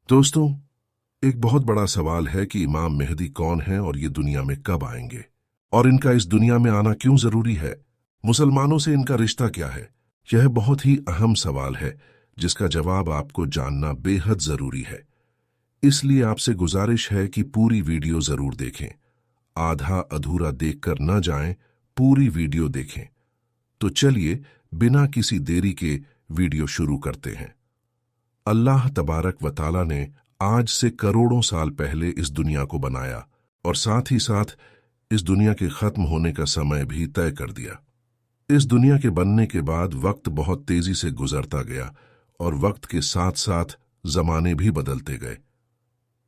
दोस्तों, एक बहुत बड़ा सवाल है कि इमाम मेहदी कौन है और ये दुनिया में कब आएंगे और इनका इस दुनिया में आना क्यों जरूरी है। मुसलमानों से इनका रिश्ता क्या है। यह बहुत ही अहम सवाल है जिसका जवाब आपको जानना बेहद जरूरी है। इसलिए आपसे गुजारिश है कि पूरी वीडियो जरूर देखें। आधा अधूरा देखकर न जाएं, पूरी वीडियो देखें। तो चलिए बिना किसी देरी के वीडियो शुरू करते हैं। अल्लाह तबारक व ताला ने आज से करोड़ों साल पहले इस दुनिया को बनाया और साथ ही साथ इस दुनिया के खत्म होने का समय भी तय कर दिया। इस दुनिया के बनने के बाद वक्त बहुत तेजी से गुजरता गया और वक्त के साथ साथ जमाने भी बदलते गए।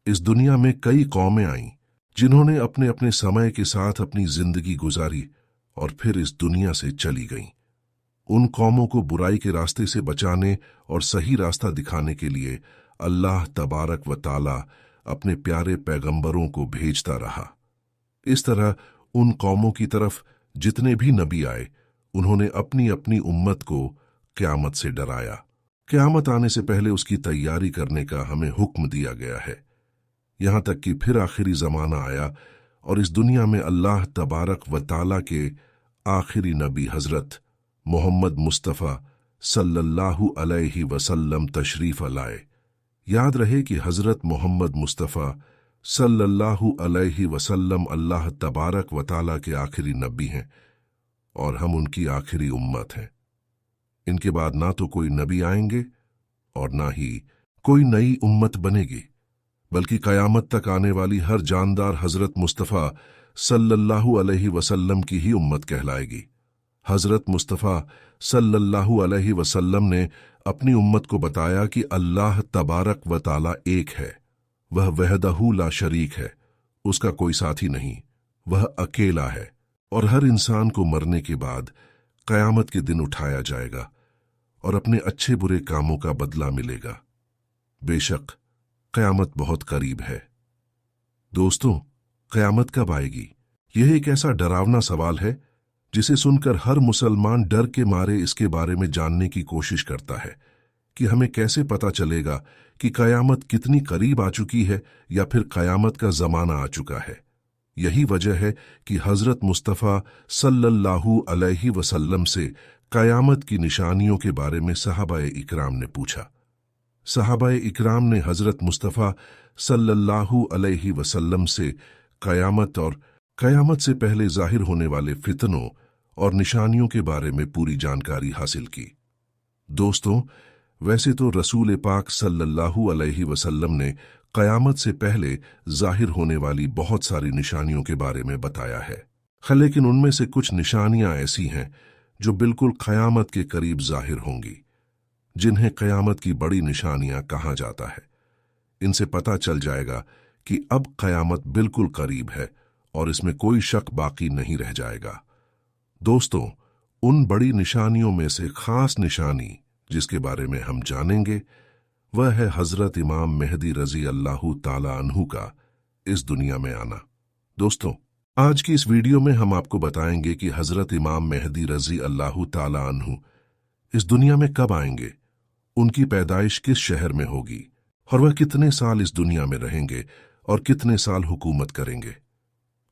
इस दुनिया में कई कौमें आईं जिन्होंने अपने अपने समय के साथ अपनी जिंदगी गुजारी और फिर इस दुनिया से चली गईं। उन कौमों को बुराई के रास्ते से बचाने और सही रास्ता दिखाने के लिए अल्लाह तबारक व ताला अपने प्यारे पैगंबरों को भेजता रहा। इस तरह उन कौमों की तरफ जितने भी नबी आए, उन्होंने अपनी अपनी उम्मत को क़यामत से डराया। क़यामत आने से पहले उसकी तैयारी करने का हमें हुक्म दिया गया है। यहाँ तक कि फिर आखिरी ज़माना आया और इस दुनिया में अल्लाह तबारक व ताला के आखिरी नबी हज़रत मोहम्मद मुस्तफ़ा सल्लल्लाहु अलैहि वसल्लम तशरीफ़ लाए। याद रहे कि हज़रत मोहम्मद मुस्तफ़ा सल्लल्लाहु अलैहि वसल्लम अल्लाह तबारक व ताला के आखिरी नबी हैं और हम उनकी आखिरी उम्मत हैं। इनके बाद ना तो कोई नबी आएंगे और ना ही कोई नई उम्मत बनेगी, बल्कि क़यामत तक आने वाली हर जानदार हज़रत मुस्तफ़ा सल्लल्लाहु अलैहि वसल्लम की ही उम्मत कहलाएगी। हज़रत मुस्तफ़ा सल्लल्लाहु अलैहि वसल्लम ने अपनी उम्मत को बताया कि अल्लाह तबारक व ताला एक है, वह वहदहू ला शरीक है, उसका कोई साथी नहीं, वह अकेला है और हर इंसान को मरने के बाद क़यामत के दिन उठाया जाएगा और अपने अच्छे बुरे कामों का बदला मिलेगा। बेशक क़यामत बहुत करीब है। दोस्तों, क़यामत कब आएगी? यह एक ऐसा डरावना सवाल है जिसे सुनकर हर मुसलमान डर के मारे इसके बारे में जानने की कोशिश करता है कि हमें कैसे पता चलेगा कि क़यामत कितनी करीब आ चुकी है या फिर क़यामत का ज़माना आ चुका है। यही वजह है कि हज़रत मुस्तफ़ा सल्लल्लाहु अलैहि वसल्लम से क़यामत की निशानियों के बारे में सहाबाए इकराम ने पूछा। सहाबाए इकराम ने हज़रत मुस्तफ़ा सल्लल्लाहु अलैहि वसल्लम से क़यामत और क़यामत से पहले ज़ाहिर होने वाले फितनों और निशानियों के बारे में पूरी जानकारी हासिल की। दोस्तों, वैसे तो रसूल पाक सल्लल्लाहु अलैहि वसल्लम ने क़यामत से पहले ज़ाहिर होने वाली बहुत सारी निशानियों के बारे में बताया है, लेकिन उनमें से कुछ निशानियां ऐसी हैं जो बिल्कुल क़यामत के करीब ज़ाहिर होंगी, जिन्हें क़यामत की बड़ी निशानियां कहा जाता है। इनसे पता चल जाएगा कि अब क़यामत बिल्कुल करीब है और इसमें कोई शक बाकी नहीं रह जाएगा। दोस्तों, उन बड़ी निशानियों में से खास निशानी जिसके बारे में हम जानेंगे वह है हज़रत इमाम मेहदी रज़ी अल्लाहु ताला अन्हु का इस दुनिया में आना। दोस्तों, आज की इस वीडियो में हम आपको बताएंगे कि हज़रत इमाम मेहदी रज़ी अल्लाहु ताला अन्हु इस दुनिया में कब आएंगे, उनकी पैदाइश किस शहर में होगी और वह कितने साल इस दुनिया में रहेंगे और कितने साल हुकूमत करेंगे।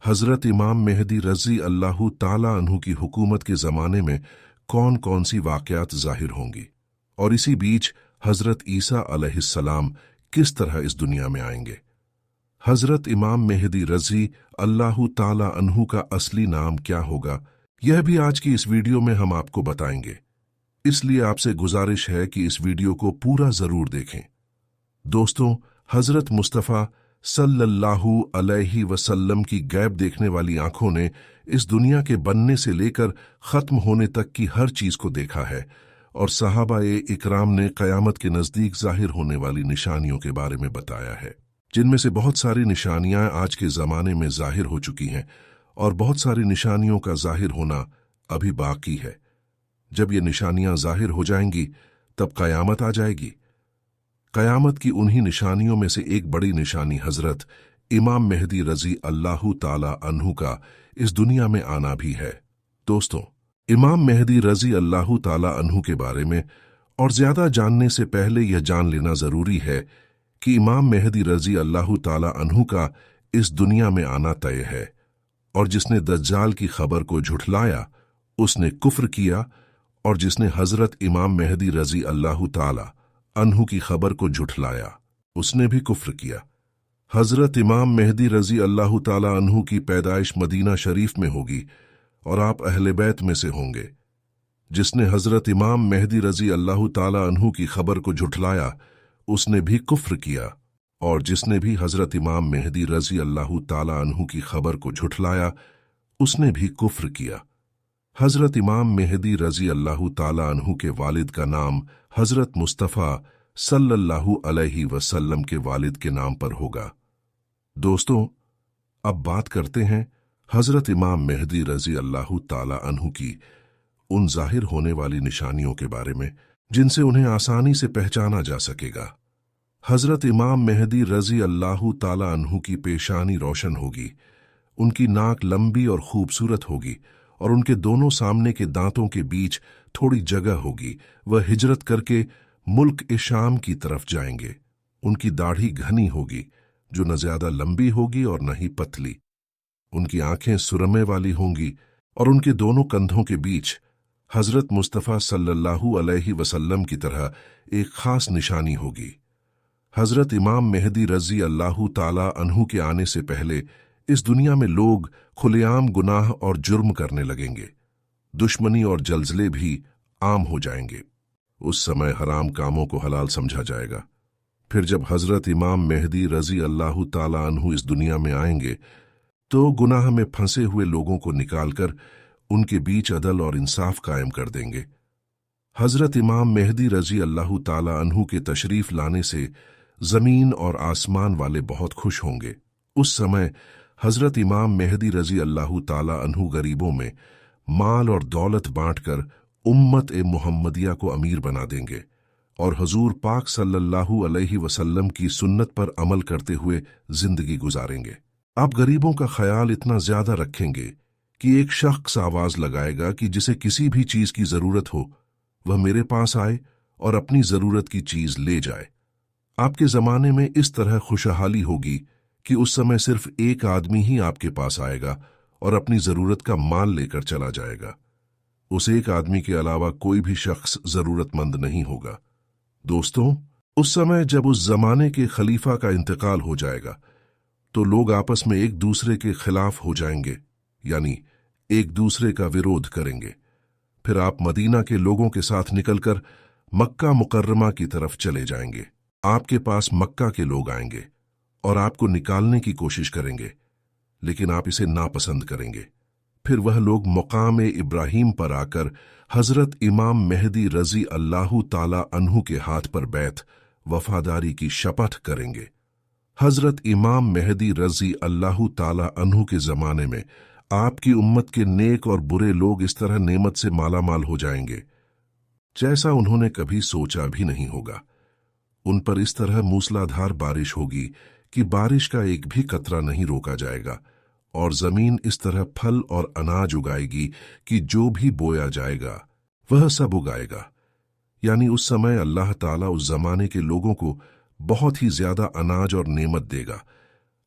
हज़रत इमाम मेहदी रज़ी अल्लाहु ताला अन्हु की हुकूमत के ज़माने में कौन कौन सी वाक़यात ज़ाहिर होंगी और इसी बीच हज़रत ईसा अलैहिस्सलाम किस तरह इस दुनिया में आएंगे। हज़रत इमाम मेहदी रज़ी अल्लाहु ताला अन्हु का असली नाम क्या होगा, यह भी आज की इस वीडियो में हम आपको बताएंगे। इसलिए आपसे गुजारिश है कि इस वीडियो को पूरा ज़रूर देखें। दोस्तों, हज़रत मुस्तफ़ा सल्लल्लाहु अलैहि वसल्लम की गैब देखने वाली आंखों ने इस दुनिया के बनने से लेकर ख़त्म होने तक की हर चीज़ को देखा है और सहाबाए इकराम ने क़यामत के नज़दीक ज़ाहिर होने वाली निशानियों के बारे में बताया है, जिनमें से बहुत सारी निशानियां आज के ज़माने में ज़ाहिर हो चुकी हैं और बहुत सारी निशानियों का ज़ाहिर होना अभी बाकी है। जब ये निशानियां ज़ाहिर हो जाएंगी तब क़यामत आ जाएगी। क़यामत की उन्हीं निशानियों में से एक बड़ी निशानी हज़रत इमाम मेहदी रज़ी अल्लाहु ताला अन्हु का इस दुनिया में आना भी है। दोस्तों, इमाम मेहदी रज़ी अल्लाहु ताला अन्हु के बारे में और ज़्यादा जानने से पहले यह जान लेना ज़रूरी है कि इमाम मेहदी रजी अल्लाह ताला अन्हु का इस दुनिया में आना तय है, और जिसने दज्जाल की खबर को झुठलाया उसने कुफ्र किया, और जिसने हजरत इमाम मेहदी रजी अल्लाह ताला अन्हु की खबर को झुठलाया उसने भी कुफ्र किया। हजरत इमाम मेहदी रजी अल्लाह ताला अन्हु की पैदाइश मदीना शरीफ में होगी और आप अहले बैत में से होंगे। जिसने हजरत इमाम मेहदी रजी अल्लाह ताला अन्हु की खबर को झुठलाया उसने भी कुफ्र किया, और जिसने भी हजरत इमाम मेहदी रजी अल्लाह ताला अन्हु की खबर को झुठलाया उसने भी कुफ्र किया। हजरत इमाम मेहदी रजी अल्लाह ताला अन्हु के वालिद का नाम हजरत मुस्तफ़ा सल्लल्लाहु अलैहि वसल्लम के वालिद के नाम पर होगा। दोस्तों, अब बात करते हैं हजरत इमाम मेहदी रजी अल्लाह ताला अन्हु की उन जाहिर होने वाली निशानियों के बारे में जिनसे उन्हें आसानी से पहचाना जा सकेगा। हजरत इमाम मेहदी रजी अल्लाह ताला अन्हु की पेशानी रोशन होगी, उनकी नाक लंबी और खूबसूरत होगी, और उनके दोनों सामने के दांतों के बीच थोड़ी जगह होगी। वह हिजरत करके मुल्क शाम की तरफ जाएंगे। उनकी दाढ़ी घनी होगी, जो न ज्यादा लंबी होगी और न ही पतली। उनकी आंखें सुरमे वाली होंगी, और उनके दोनों कंधों के बीच हजरत मुस्तफ़ा सल्लल्लाहु अलैहि वसल्लम की तरह एक खास निशानी होगी। हजरत इमाम मेहदी रजी अल्लाह ताला अन्हु के आने से पहले इस दुनिया में लोग खुलेआम गुनाह और जुर्म करने लगेंगे। दुश्मनी और जल्जले भी आम हो जाएंगे। उस समय हराम कामों को हलाल समझा जाएगा। फिर जब हजरत इमाम मेहदी रजी अल्लाह ताला अन्हु इस दुनिया में आएंगे तो गुनाह में फंसे हुए लोगों को निकालकर उनके बीच अदल और इंसाफ कायम कर देंगे। हजरत इमाम मेहदी रजी अल्लाह ताला अन्हु के तशरीफ लाने से जमीन और आसमान वाले बहुत खुश होंगे। उस समय हजरत इमाम मेहदी रजी अल्लाह ताला अन्हु गरीबों में माल और दौलत बांटकर उम्मत ए मुहम्मदिया को अमीर बना देंगे और हजूर पाक सल्लल्लाहु अलैहि वसल्लम की सुन्नत पर अमल करते हुए जिंदगी गुजारेंगे। आप गरीबों का ख्याल इतना ज्यादा रखेंगे कि एक शख्स आवाज लगाएगा कि जिसे किसी भी चीज की जरूरत हो वह मेरे पास आए और अपनी जरूरत की चीज ले जाए। आपके जमाने में इस तरह खुशहाली होगी कि उस समय सिर्फ एक आदमी ही आपके पास आएगा और अपनी जरूरत का माल लेकर चला जाएगा। उस एक आदमी के अलावा कोई भी शख्स जरूरतमंद नहीं होगा। दोस्तों, उस समय जब उस जमाने के खलीफा का इंतकाल हो जाएगा तो लोग आपस में एक दूसरे के खिलाफ हो जाएंगे, यानी एक दूसरे का विरोध करेंगे। फिर आप मदीना के लोगों के साथ निकलकर मक्का मुकर्रमा की तरफ चले जाएंगे। आपके पास मक्का के लोग आएंगे और आपको निकालने की कोशिश करेंगे, लेकिन आप इसे नापसंद करेंगे। फिर वह लोग मुकाम इब्राहिम पर आकर हजरत इमाम मेहदी रजी अल्लाह ताला अन्हु के हाथ पर बैत वफादारी की शपथ करेंगे। हजरत इमाम मेहदी रजी अल्लाह ताला अन्हु के जमाने में आपकी उम्मत के नेक और बुरे लोग इस तरह नेमत से मालामाल हो जाएंगे जैसा उन्होंने कभी सोचा भी नहीं होगा। उन पर इस तरह मूसलाधार बारिश होगी कि बारिश का एक भी कतरा नहीं रोका जाएगा, और जमीन इस तरह फल और अनाज उगाएगी कि जो भी बोया जाएगा वह सब उगाएगा। यानी उस समय अल्लाह ताला उस जमाने के लोगों को बहुत ही ज्यादा अनाज और नेमत देगा।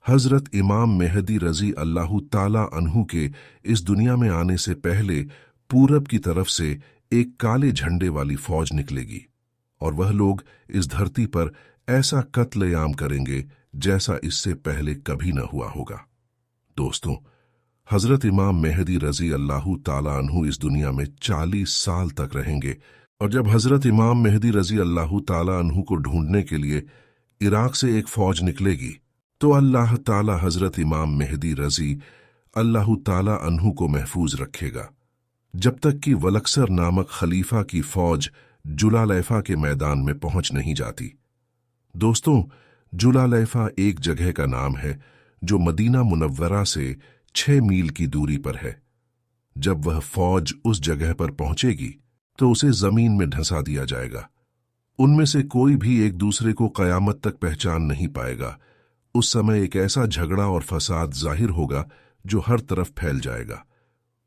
हजरत इमाम मेहदी रजी अल्लाह ताला अन्हु के इस दुनिया में आने से पहले पूरब की तरफ से एक काले झंडे वाली फौज निकलेगी, और वह लोग इस धरती पर ऐसा कत्लेआम करेंगे जैसा इससे पहले कभी न हुआ होगा। दोस्तों, हजरत इमाम मेहदी रजी अल्लाह ताला अन्हु इस दुनिया में 40 साल तक रहेंगे, और जब हजरत इमाम मेहदी रजी अल्लाह ताला अन्हु को ढूंढने के लिए इराक से एक फौज निकलेगी तो अल्लाह ताला हजरत इमाम मेहदी रजी अल्लाह ताला अन्हु को महफूज रखेगा जब तक कि वलक्सर नामक खलीफा की फौज जुलालैफा के मैदान में पहुंच नहीं जाती। दोस्तों, जुलालैफा एक जगह का नाम है जो मदीना मुनव्वरा से 6 मील की दूरी पर है। जब वह फौज उस जगह पर पहुंचेगी तो उसे जमीन में धंसा दिया जाएगा। उनमें से कोई भी एक दूसरे को कयामत तक पहचान नहीं पाएगा। उस समय एक ऐसा झगड़ा और फसाद जाहिर होगा जो हर तरफ फैल जाएगा।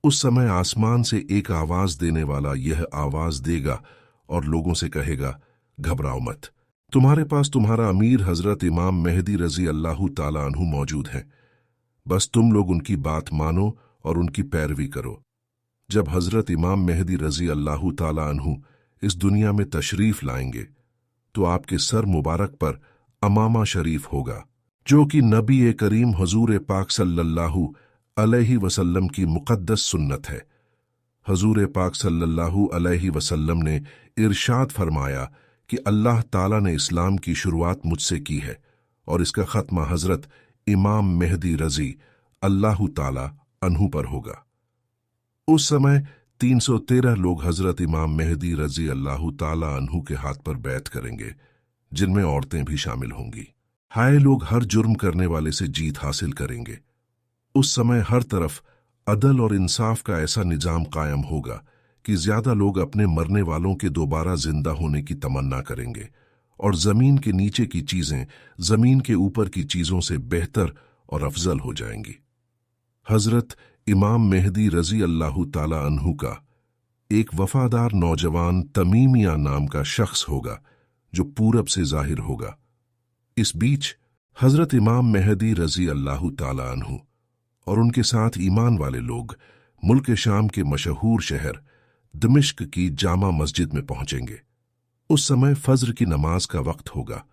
उस समय आसमान से एक आवाज देने वाला यह आवाज देगा और लोगों से कहेगा, घबराओ मत, तुम्हारे पास तुम्हारा अमीर हजरत इमाम मेहदी रजी अल्लाह ताला अन्हु मौजूद हैं। बस तुम लोग उनकी बात मानो और उनकी पैरवी करो। जब हजरत इमाम मेहदी रजी अल्लाह ताला अन्हु इस दुनिया में तशरीफ लाएंगे तो आपके सर मुबारक पर अमामा शरीफ होगा, जो कि नबी करीम हुजूर पाक सल्लल्लाहु अलैहि वसल्लम की मुक़द्दस सुन्नत है। हुजूर पाक सल्लल्लाहु अलैहि वसल्लम ने इरशाद फरमाया कि अल्लाह ताला ने इस्लाम की शुरुआत मुझसे की है और इसका खत्मा हजरत इमाम मेहदी रजी अल्लाह ताला अन्हु पर होगा। उस समय 313 लोग हजरत इमाम मेहदी रजी अल्लाह ताला अन्हु के हाथ पर बैत करेंगे, जिनमें औरतें भी शामिल होंगी। हाय लोग हर जुर्म करने वाले से जीत हासिल करेंगे। उस समय हर तरफ अदल और इंसाफ का ऐसा निजाम कायम होगा कि ज्यादा लोग अपने मरने वालों के दोबारा जिंदा होने की तमन्ना करेंगे और जमीन के नीचे की चीजें जमीन के ऊपर की चीजों से बेहतर और अफजल हो जाएंगी। हजरत इमाम मेहदी रजी अल्लाह ताला अन्हु का एक वफादार नौजवान तमीमिया नाम का शख्स होगा जो पूरब से जाहिर होगा। इस बीच हजरत इमाम मेहदी रजी अल्लाह ताला अन्हु और उनके साथ ईमान वाले लोग मुल्क शाम के मशहूर शहर दमिश्क की जामा मस्जिद में पहुंचेंगे। उस समय फज्र की नमाज का वक्त होगा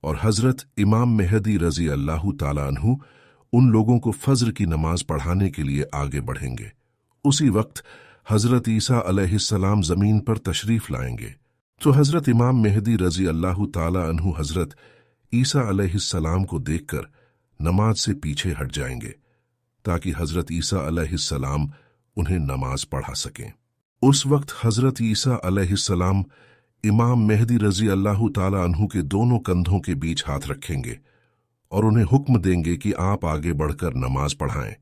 और हजरत इमाम मेहदी रजी अल्लाह ताला अन्हु उन लोगों को फज्र की नमाज पढ़ाने के लिए आगे बढ़ेंगे। उसी वक्त हजरत ईसा अलैहिस्सलाम जमीन पर तशरीफ लाएंगे, तो हजरत इमाम मेहदी रजी अल्लाह ताला अन्हु हजरत ईसा अलैहिस्सलाम को देखकर नमाज से पीछे हट जाएंगे ताकि हजरत ईसा अलैहिस्सलाम उन्हें नमाज पढ़ा सकें। उस वक्त हजरत ईसा अलैहिस्सलाम इमाम मेहदी रजी अल्लाह ताला अन्हु के दोनों कंधों के बीच हाथ रखेंगे और उन्हें हुक्म देंगे कि आप आगे बढ़कर नमाज पढ़ाएं,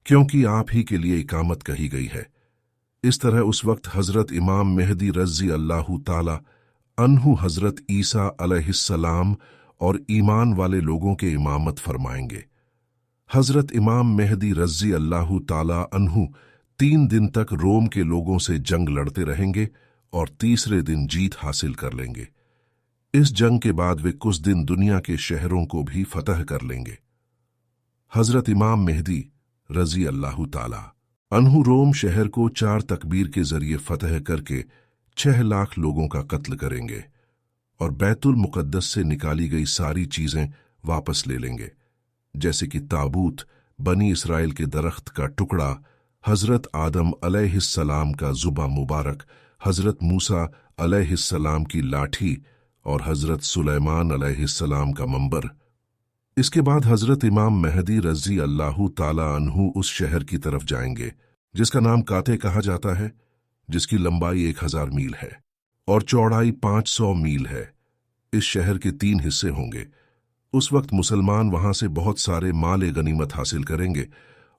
क्योंकि आप ही के लिए इकामत कही गई है। इस तरह उस वक्त हजरत इमाम मेहदी रजी अल्लाह ताला अन्हु हजरत ईसा अलैहिस्सलाम और ईमान वाले लोगों के इमामत फरमाएंगे। हजरत इमाम मेहदी रजी अल्लाह ताला अन्हु 3 दिन तक रोम के लोगों से जंग लड़ते रहेंगे और तीसरे दिन जीत हासिल कर लेंगे। इस जंग के बाद वे कुछ दिन दुनिया के शहरों को भी फतह कर लेंगे। हजरत इमाम मेहदी रजी अल्लाह ताला अन्हु रोम शहर को 4 तकबीर के जरिए फतह करके 6 लाख लोगों का कत्ल करेंगे और बैतुल मुकद्दस से निकाली गई सारी चीजें वापस ले लेंगे, जैसे कि ताबूत, बनी इसराइल के दरख्त का टुकड़ा, हजरत आदम अलैहिस्सलाम का जुबा मुबारक, हजरत मूसा अलैहिस्सलाम की लाठी और हजरत सुलेमान अलैहिस्सलाम का मंबर। इसके बाद हजरत इमाम मेहदी रजी अल्लाह ताला अन्हु उस शहर की तरफ जाएंगे जिसका नाम काते कहा जाता है, जिसकी लंबाई 1000 मील है और चौड़ाई 500 मील है। इस शहर के 3 हिस्से होंगे। उस वक्त मुसलमान वहां से बहुत सारे माल गनीमत हासिल करेंगे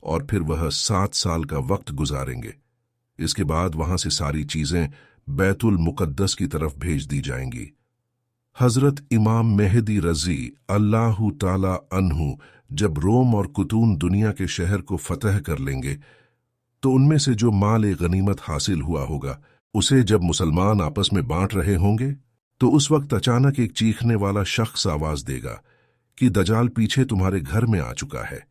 और फिर वह 7 साल का वक्त गुजारेंगे। इसके बाद वहां से सारी चीजें बैतुल मुकद्दस की तरफ भेज दी जाएंगी। हजरत इमाम मेहदी रजी अल्लाह ताला अन्हु जब रोम और कुतून दुनिया के शहर को फतह कर लेंगे तो उनमें से जो माल गनीमत हासिल हुआ होगा उसे जब मुसलमान आपस में बांट रहे होंगे तो उस वक्त अचानक एक चीखने वाला शख्स आवाज देगा कि दजाल पीछे तुम्हारे घर में आ चुका है।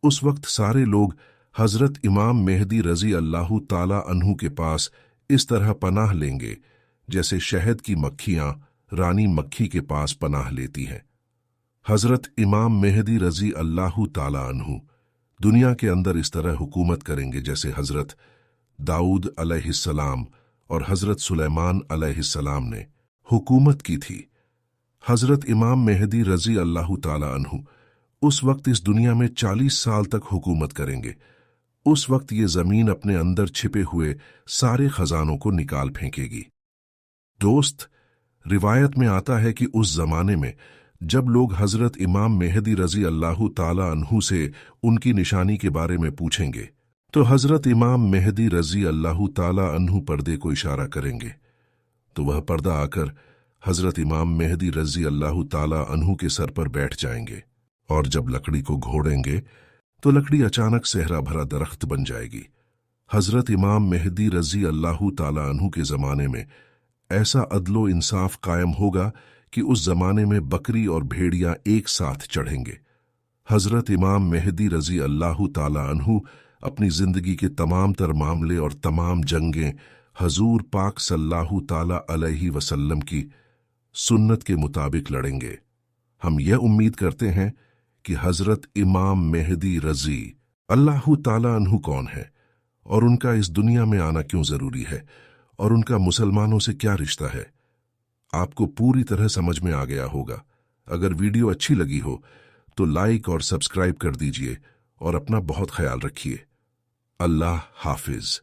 उस वक्त सारे लोग हजरत इमाम मेहदी रजी अल्लाह ताला अन्हु के पास इस तरह पनाह लेंगे जैसे शहद की मक्खियां रानी मक्खी के पास पनाह लेती हैं। हजरत इमाम मेहदी रजी अल्लाह ताला अन्हु दुनिया के अंदर इस तरह हुकूमत करेंगे जैसे हजरत दाऊद अलैहिस्सलाम और हजरत सुलेमान अलैहिस्सलाम ने हुकूमत की थी। हजरत इमाम मेहदी रजी अल्लाह ताला अन्हु उस वक्त इस दुनिया में 40 साल तक हुकूमत करेंगे। उस वक्त ये जमीन अपने अंदर छिपे हुए सारे खजानों को निकाल फेंकेगी। दोस्त, रिवायत में आता है कि उस जमाने में जब लोग हजरत इमाम मेहदी रजी अल्लाह ताला अन्हु से उनकी निशानी के बारे में पूछेंगे तो हजरत इमाम मेहदी रजी अल्लाह ताला अन्हु पर्दे को इशारा करेंगे तो वह पर्दा आकर हजरत इमाम मेहदी रजी अल्लाह ताला अन्हु के सर पर बैठ जाएंगे और जब लकड़ी को घोड़ेंगे तो लकड़ी अचानक सहरा भरा दरख्त बन जाएगी। हजरत इमाम मेहदी रजी अल्लाह ताला अन्हु के जमाने में ऐसा अदलो इंसाफ कायम होगा कि उस जमाने में बकरी और भेड़िया एक साथ चढ़ेंगे। हजरत इमाम मेहदी रजी अल्लाह ताला अन्हु अपनी जिंदगी के तमाम तर मामले और तमाम जंगें हजूर पाक सल्लल्लाहु ताला अलैहि वसल्लम की सुन्नत के मुताबिक लड़ेंगे। हम यह उम्मीद करते हैं कि हजरत इमाम मेहदी रजी अल्लाह ताला अन्हु कौन है और उनका इस दुनिया में आना क्यों जरूरी है और उनका मुसलमानों से क्या रिश्ता है, आपको पूरी तरह समझ में आ गया होगा। अगर वीडियो अच्छी लगी हो तो लाइक और सब्सक्राइब कर दीजिए और अपना बहुत ख्याल रखिए। अल्लाह हाफिज।